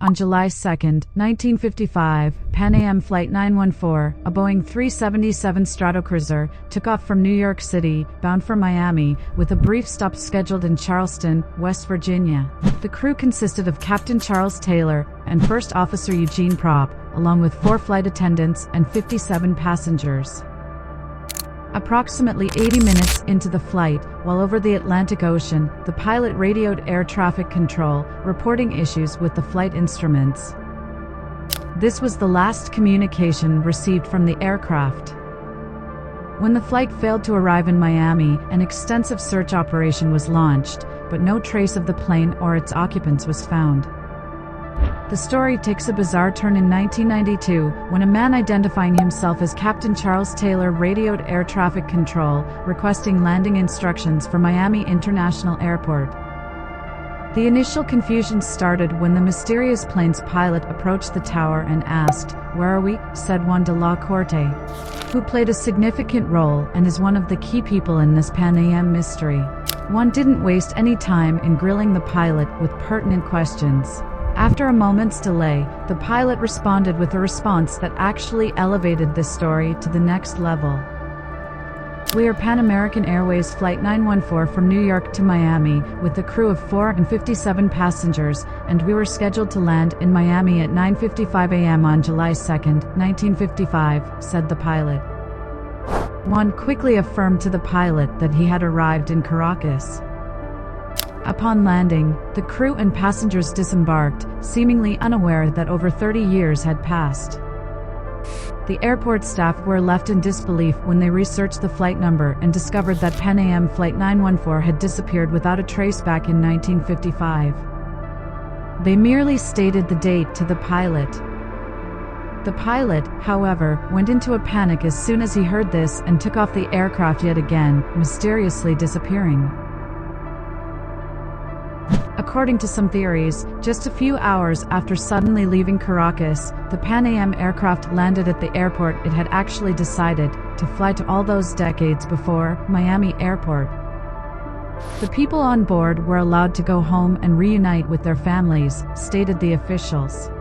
On July 2, 1955, Pan Am Flight 914, a Boeing 377 Stratocruiser, took off from New York City, bound for Miami, with a brief stop scheduled in Charleston, West Virginia. The crew consisted of Captain Charles Taylor and First Officer Eugene Propp, along with 4 flight attendants and 57 passengers. Approximately 80 minutes into the flight, while over the Atlantic Ocean, the pilot radioed air traffic control, reporting issues with the flight instruments. This was the last communication received from the aircraft. When the flight failed to arrive in Miami, an extensive search operation was launched, but no trace of the plane or its occupants was found. The story takes a bizarre turn in 1992, when a man identifying himself as Captain Charles Taylor radioed air traffic control, requesting landing instructions for Miami International Airport. The initial confusion started when the mysterious plane's pilot approached the tower and asked, "Where are we?" said Juan de la Corte, who played a significant role and is one of the key people in this Pan Am mystery. Juan didn't waste any time in grilling the pilot with pertinent questions. After a moment's delay, the pilot responded with a response that actually elevated this story to the next level. "We are Pan American Airways Flight 914 from New York to Miami, with a crew of 4 and 57 passengers, and we were scheduled to land in Miami at 9:55 a.m. on July 2, 1955, said the pilot. Juan quickly affirmed to the pilot that he had arrived in Caracas. Upon landing, the crew and passengers disembarked, seemingly unaware that over 30 years had passed. The airport staff were left in disbelief when they researched the flight number and discovered that Pan Am Flight 914 had disappeared without a trace back in 1955. They merely stated the date to the pilot. The pilot, however, went into a panic as soon as he heard this and took off the aircraft yet again, mysteriously disappearing. According to some theories, just a few hours after suddenly leaving Caracas, the Pan Am aircraft landed at the airport it had actually decided to fly to all those decades before, Miami Airport. The people on board were allowed to go home and reunite with their families, stated the officials.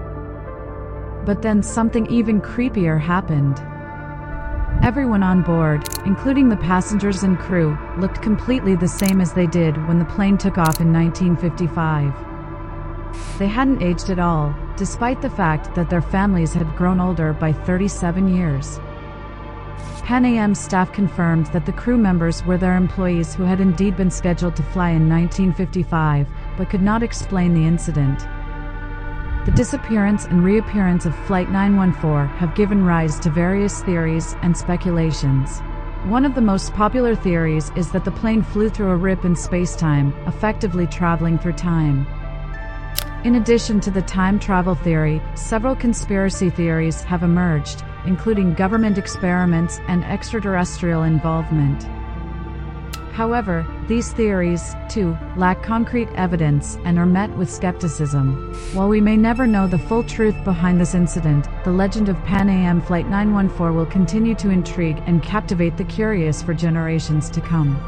But then something even creepier happened. Everyone on board, including the passengers and crew, looked completely the same as they did when the plane took off in 1955. They hadn't aged at all, despite the fact that their families had grown older by 37 years. Pan Am staff confirmed that the crew members were their employees who had indeed been scheduled to fly in 1955, but could not explain the incident. The disappearance and reappearance of Flight 914 have given rise to various theories and speculations. One of the most popular theories is that the plane flew through a rip in space-time, effectively traveling through time. In addition to the time travel theory, several conspiracy theories have emerged, including government experiments and extraterrestrial involvement. However, these theories, too, lack concrete evidence and are met with skepticism. While we may never know the full truth behind this incident, the legend of Pan Am Flight 914 will continue to intrigue and captivate the curious for generations to come.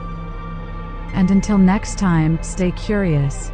And until next time, stay curious.